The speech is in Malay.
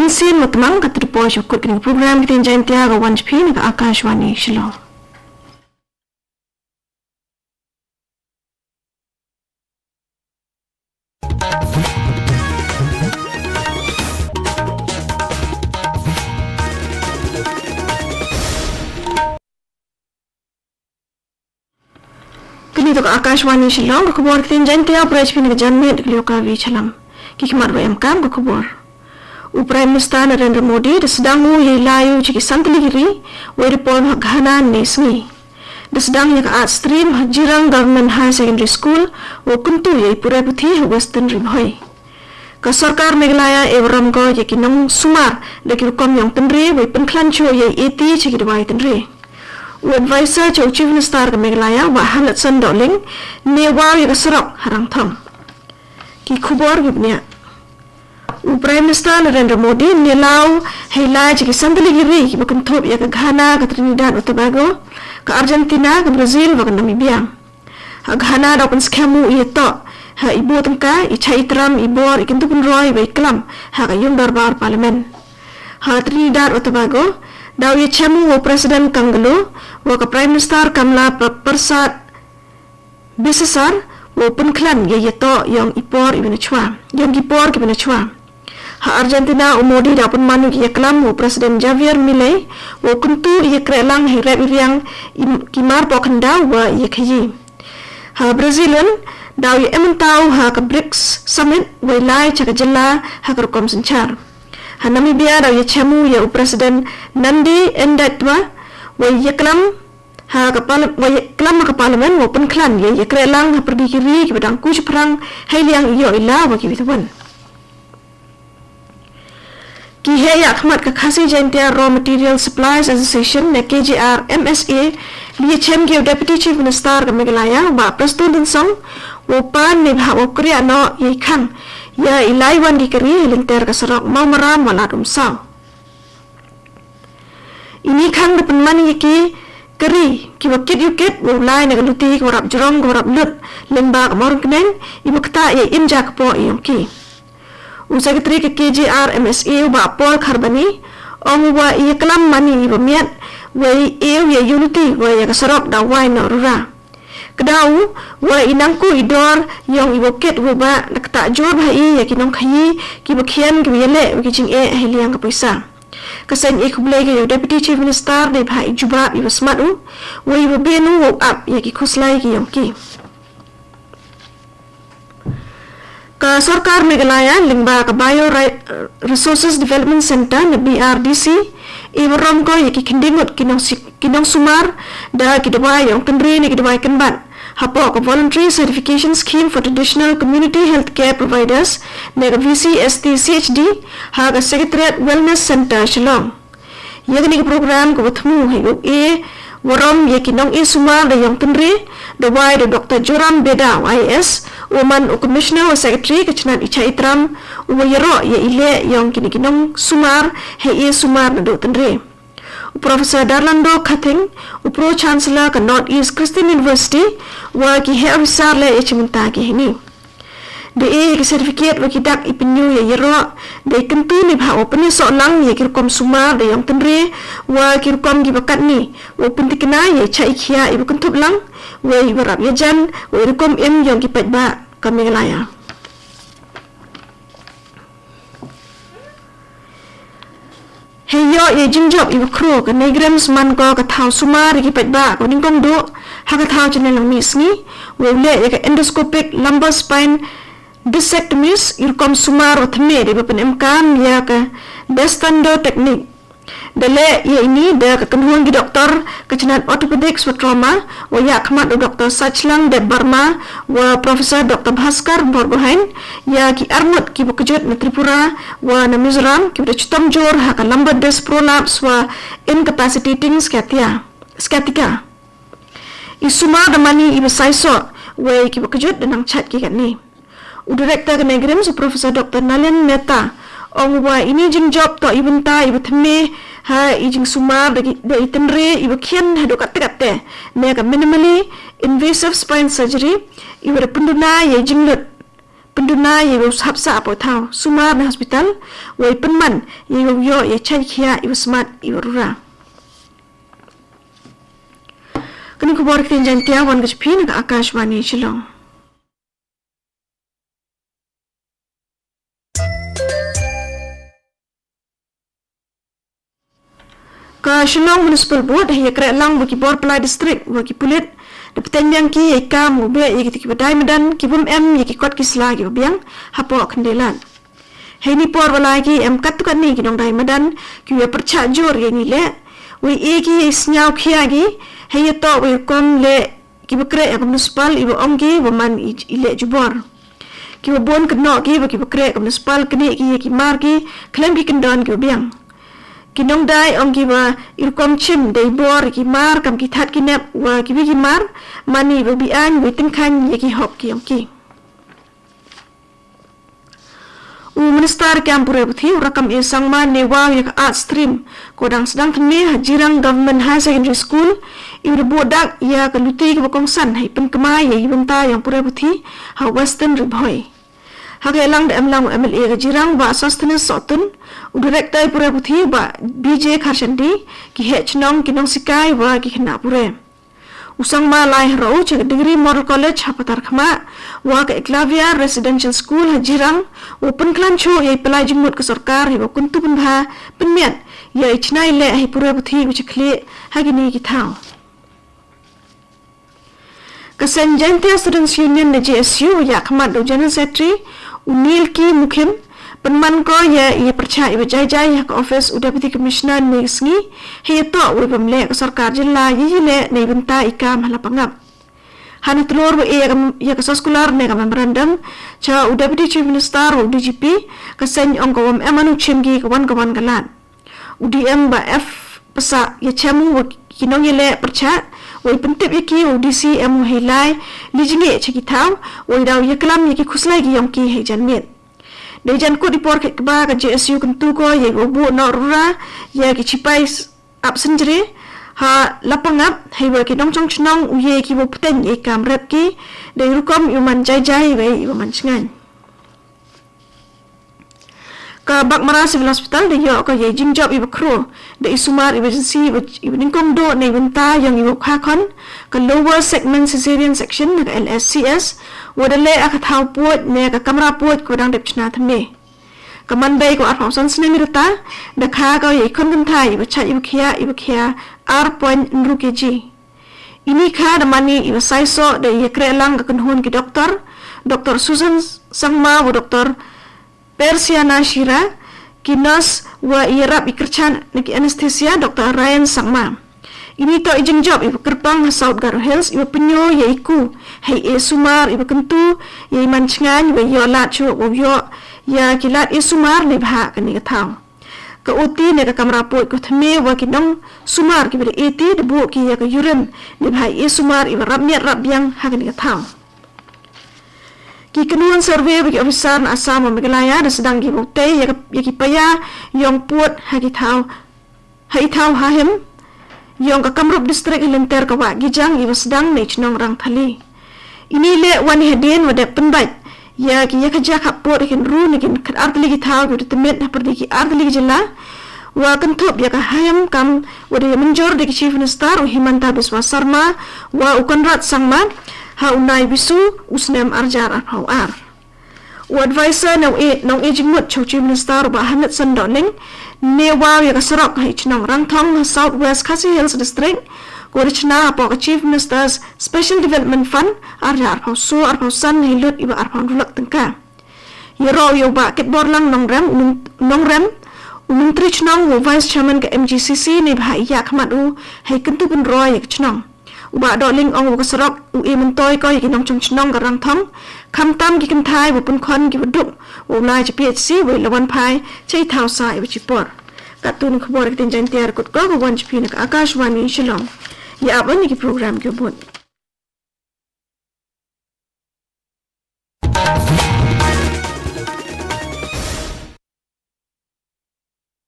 sin matmang katrupo syukut kini program kita Jaiñtia ga wanjpi ni Akashwani Shillong. Kini tu Akashwani Shillong khubor kita Jaiñtia prajpi ni janmet lioka vi chalam. Kikmat wa kam ko khubor. Prime Minister Narendra Modi sdang ye layu chiki santli giri we report ghana ne sngi. Sdang ye art stream Jirang Government High Secondary School wo kyntu ye purae puthi Western Ri Bhoi. Ka sorkar Meghalaya e warom ko ye ki nongsumar daki rukom yong tynre we pynkhlan chuh ye eti chiki dawai tynre. Advisor Chief Minister Meghalaya Bah Hameltson Dohling ne wow ye sarok Rangthong. Ki khubor gibnya Prime Minister Narendra Modi nilau helai jiki santli giri ki bukan top ya ke Ghana, ke Trinidad atau Tobago, ke Argentina, ke Brazil, ke Namibia. Ha Ghana dah pun skamu ia tok. Ha ibu tengka, icai teram, ibor, ikan tu pun roy, baik kelam. Ha ke yung darbar parlimen. Ha Trinidad atau Tobago, dah ia cemu wa Presiden Kanggalo, wa ke Prime Minister Kamla Persat Besesar, wa pynkhlan ia tok yang ipor ibn chua, yang ipor ibn chua. Ha Argentina Modi dah pun manu ia kelam wa Presiden Javier Milei wa kyntu ia krelang hirap iriang kimar pokenda wa ia khayi. Ha Brazilian dah ia ementau ha ke BRICS Summit wa lai chaka jella ha ke rukom senchar. Ha Namibia dah ia cemu ia Presiden Nandi Endatwa wa ia kelam ha ke parlimen wa pynkhlan ia krelang ha pergi kiri ke badang kuch perang hai liang iyo ila wa ki bituan. Ki heya khmat ka khasi Jaiñtia Raw Material Suppliers Association ne KJR MSA liye chem ke Deputy Chief Minister ka Meghalaya ba Preston song wo pan ne bha wo kriya no ye khang ya ilai wan di kari linter ka sarok mau maram wala dum saw. Ini khang de penmani ki kari ki wakit yukit wo lai ne luti ko rap Jirang ko rap lut lemba ka mor kneng ibu kta ye imja ka po yong ki. Secretary ke KJR MSA ba Paul Kharbani ong wa ia kelam mani bemiat wa ia unity wa ya sarok dawai no rura kedau wa inangku idor yong iboket wa ba nakta jor ba ya kinong khayi ki bakhian ki yele ki jing e heliang ka paisa kasen ik blai ke Deputy Chief Minister de bhai juba i basmatu wa i benu wa up ya ki khuslai ki yong ki ka sorkar Meghalaya lingba ka Bio Resources Development Center na BRDC warom ko yaki kindingot kinong sumar da ki dawai yong tynre ni ki dawai kanban hapo ka voluntary certification scheme for traditional community healthcare providers na VCST-CHD ha ka Secretariat Wellness Center Shillong yagni program ko bathmu hayo warom yaki nong sumar da yong tynre dawai da Dr. Joram Beda YS Woman Commissioner Secretary kecnat icha itram yero ye ile yang kini kinong sumar he sumar na do tynre. Professor Darlando Khating Pro Chancellor ka North East Christian University wa ki he officer le ichmunta ki hini. De ki certificate wa ki dak ipinyu ye yero de kyntu ni bha open so lang ye kirkom sumar de yang tynre wa kirkom ki bakat ni wa pintikna ye cha ikhia ibu kuntup lang wa ibarap ye jan wa rukom yang ki patba ka Meghalaya. Heyo ye jingjop ibu kru ka negrams man ko ka thau sumar ki patba ko ningkong do ha ka thau chane lang misni wa le ye ka endoscopic lumbar spine dissectomies irkom sumar othme de pen emkam ya ka bestando technique dale ye ini da ka kanhuang gi doktor kecnat orthopedics wa trauma wa ya khmat Dr. Sachlang de Barma wa Professor Dr. Bhaskar Borbohain ya ki armut ki bukjut na Tripura wa na Mizoram ki chutam jor ha ka lumbar disc prolapse wa incapacitating sciatica isuma da mani iba saiso wa ki bukjut nang chat ki kan ni Director ka negrim si Professor Dr. Nalen Mehta ong wa ini jing job to ibunta ibuthme ha ijing sumar de tynre ibukhian ha do katte ne ka minimally invasive spine surgery ibure punduna ye jinglut penduna ye hapsa apo thau sumar na hospital wai penman ye yo ye chai khia ibu smart ibu rura kini kubor kin Jaiñtia wan gachpin ka Akashwani Shillong ka Shillong Municipal Board ye kre lang bagi bor pelai district bagi pulit Dapatan yang ki ïaka mube ye ki badai medan ki bum ye ki kot ki sla ki biang hapo kendelan. Hei ni por wala ki kat tu kan ni ki dong dai medan ki we percha jor ye ni le we ki snyau khia ki hei to we kom le ki bekre municipal ibu om ki man ile jubor. Ki bon keno ki ki bekre municipal kini ki mar ki klem ki kendon ki biang. Kinong dai om ki ba rukom chim dei bor ki mar kam ki that ki nep wa ki bi ki mar mani ba bi an wi pynkhlan ye ki hop ki om ki minister kam pure puthi rakam e sangma ne wa ye art stream kodang sedang kene Jirang government high secondary school ibu bodak ya ka luti ki bokong san hai pen kemai ye ibenta yang pure puthi ha Western Ri Bhoi ha ke lang de lang MLA ke Jirang ba sustenance sotun director pure puthi ba BJ kharshandi ki hechnong kinong sikai wa ki khna pure usang ma lai ro che degree model college hapatar khama wa ka eklavia residential school ha Jirang open klan chuh ye pelai jimut ke sorkar he kyntu bha penmiat ye chnai le he pure puthi ku chkhle ha gini ki thau ka Jaiñtia students union ne JSU ya khmat do general secretary unil ki mukhim penman ko ye percaya ibu jai ke office deputy commissioner ni sngi he to we pemle ke sarkar jilla ye le nei benta ika mala pangap han telur ye ke sekolah ne ke memorandum cha deputy chief minister DGP ke sen ongkom emanu chimgi ke wan galan UDM ba F pesa ye chamu kinong ye le percaya we pentip ye ki UDC emu helai lijinge chikitau we daw ye klam ye ki khuslai ki yong ki he janmet Dejan ko report ke ba ka JSU kyntu ko ye obu no rura ye ki chipai absent jre ha lapangap hei wa ki dong chong chnong u ye ki bo pten ye kam rep ki de rukom yu man jai we yu man sngai ka bak mara civil hospital de yo ko ye jing job ibu kro de isumar emergency ibu ningkom do nei benta yang ibu kha khon ka lower segment cesarean section ka LSCS wadale akathau puat ne ka kamera puat ko dang depchna thame kaman bay ko arpau san sne mirta da kha ka ye khon kan thai ibu cha ibu khia r.0 kg ini kha da mani ibu saiso de ye kre lang ka kunhun ki Dr. Susan Sangma wa Dr. Persiana Shira ki nurse wa irap ikerchan ki anesthesia Dr. Ryan Sangma ini to ijing job ibu kerpang South Garo Hills ibu penyo ye iku hei sumar ibu kyntu ye man chngan ibu yo lat chu yo ya kilat sumar le bha kani ka thau ka oti ne ka kamera po ko thme wa kinong sumar ki be eti de bu ki ya ka urine le bha sumar ibu rap yang ha kani ka thau ki kenuan survey bagi officer asam Meghalaya dan sedang ki bukte ya ki paya yong puat ha ki thau ha hem yong ka kamrup district lenter ka wa gijang ibu sedang ne chnong Rangthong ini le wan hedin wada penbat ya ki ya khaja khapor kin ru ne kin artli ki thau bi temet na perdi ki artli ki jilla wa kanthop ya ka hayam kam wada menjor de ki chief minister Himanta Biswa Sarma wa ukonrat sangma ha unai bisu usnem arjar arpau ar wa advisor nong ejimut chief minister Bah Hameltson Dohling ne wa ya ka sarok hai chnong Rangthong South West Khasi Hills district ko chna po ka chief minister's special development fund arjar arpau san hilut iba arpau dulak tengka yero yo ba ket borlang nong rem Menteri chnong wa vice chairman ka MGCC ne bha ya khmadu hai kyntu pun roy chnong uba Dohling ong ka sarok u mentoi ko ki nong chung chnong ka Rangthong khamtam ki kan thai bu pun khon ki buduk u lai cha PHC we lawan phai chei thau sa i chipor katun khobor ki Jaiñtia kut ko wan chpi na Akashwani Shillong ya abani ki program ke bun